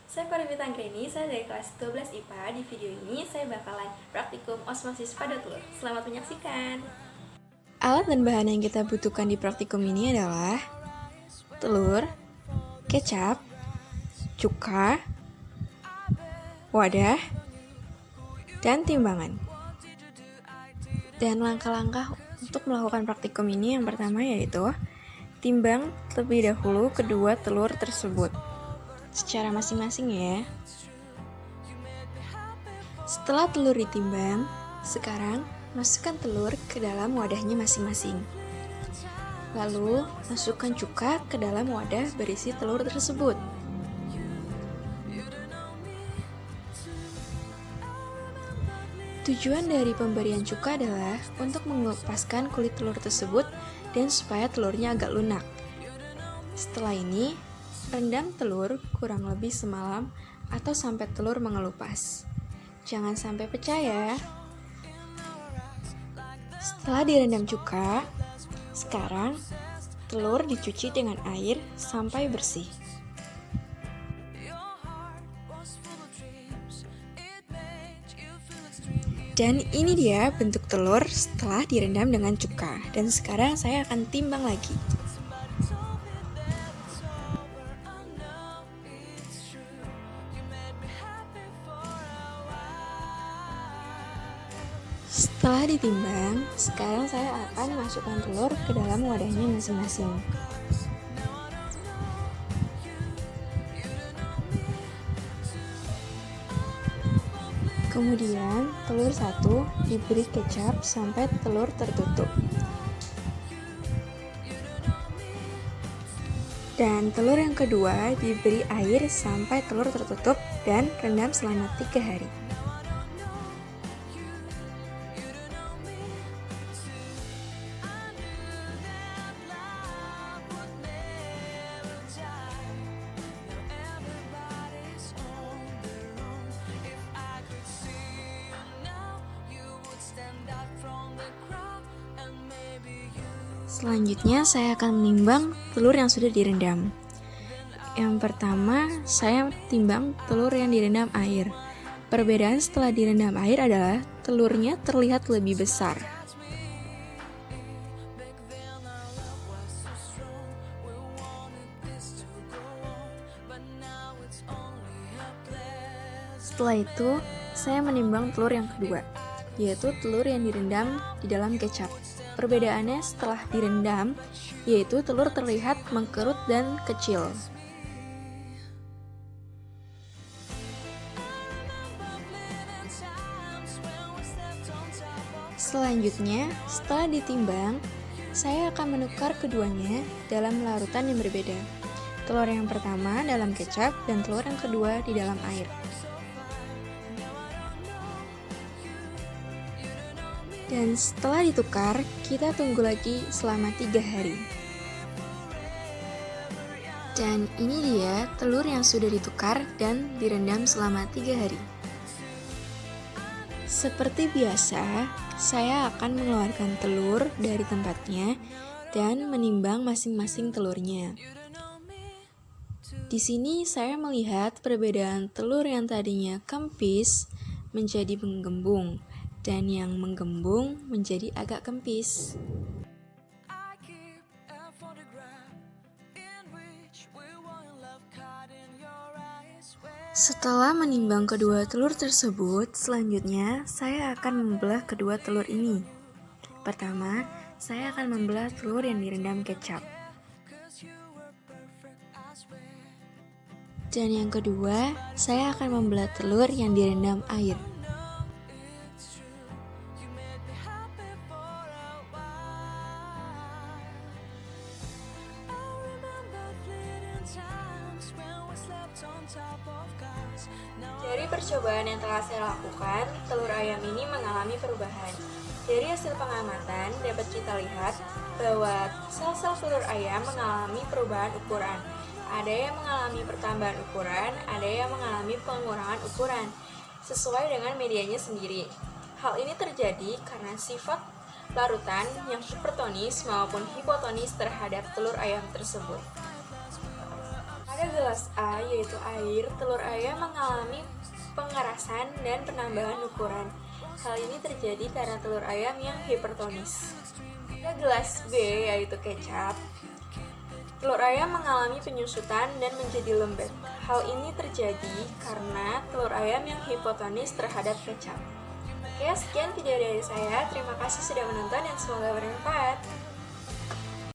Saya Parvita Anggreni, saya dari kelas 12 IPA. Di video ini saya bakalan praktikum osmosis pada telur. Selamat menyaksikan. Alat dan bahan yang kita butuhkan di praktikum ini adalah telur, kecap, cuka, wadah, dan timbangan. Dan langkah-langkah untuk melakukan praktikum ini yang pertama yaitu timbang terlebih dahulu kedua telur tersebut secara masing-masing ya. Setelah telur ditimbang, sekarang masukkan telur ke dalam wadahnya masing-masing. Lalu, masukkan cuka ke dalam wadah berisi telur tersebut. Tujuan dari pemberian cuka adalah untuk melepaskan kulit telur tersebut dan supaya telurnya agak lunak. Setelah ini, rendam telur kurang lebih semalam atau sampai telur mengelupas. Jangan sampai pecah ya. Setelah direndam cuka, sekarang telur dicuci dengan air sampai bersih. Dan ini dia bentuk telur setelah direndam dengan cuka. Dan sekarang saya akan timbang lagi. Setelah ditimbang, sekarang saya akan masukkan telur ke dalam wadahnya masing-masing. Kemudian, telur satu diberi kecap sampai telur tertutup. Dan telur yang kedua diberi air sampai telur tertutup dan rendam selama 3 hari. Selanjutnya saya akan menimbang telur yang sudah direndam. Yang pertama, saya timbang telur yang direndam air. Perbedaan setelah direndam air adalah telurnya terlihat lebih besar. Setelah itu, saya menimbang telur yang kedua, yaitu telur yang direndam di dalam kecap. Perbedaannya setelah direndam, yaitu telur terlihat mengkerut dan kecil. Selanjutnya, setelah ditimbang, saya akan menukar keduanya dalam larutan yang berbeda. Telur yang pertama dalam kecap dan telur yang kedua di dalam air. Dan setelah ditukar, kita tunggu lagi selama 3 hari. Dan ini dia telur yang sudah ditukar dan direndam selama 3 hari. Seperti biasa, saya akan mengeluarkan telur dari tempatnya dan menimbang masing-masing telurnya. Di sini saya melihat perbedaan telur yang tadinya kempis menjadi menggembung dan yang menggembung menjadi agak kempis. Setelah menimbang kedua telur tersebut, selanjutnya saya akan membelah kedua telur ini. Pertama, saya akan membelah telur yang direndam kecap. Dan yang kedua, saya akan membelah telur yang direndam air. Dari percobaan yang telah saya lakukan, telur ayam ini mengalami perubahan. Dari hasil pengamatan, dapat kita lihat bahwa sel-sel telur ayam mengalami perubahan ukuran. Ada yang mengalami pertambahan ukuran, ada yang mengalami pengurangan ukuran, sesuai dengan medianya sendiri. Hal ini terjadi karena sifat larutan yang hipertonis maupun hipotonis terhadap telur ayam tersebut. Pada gelas A, yaitu air, telur ayam mengalami pengerasan dan penambahan ukuran. Hal ini terjadi karena telur ayam yang hipertonis. Pada gelas B, yaitu kecap, telur ayam mengalami penyusutan dan menjadi lembek. Hal ini terjadi karena telur ayam yang hipotonis terhadap kecap. Oke, sekian video dari saya. Terima kasih sudah menonton dan semoga bermanfaat.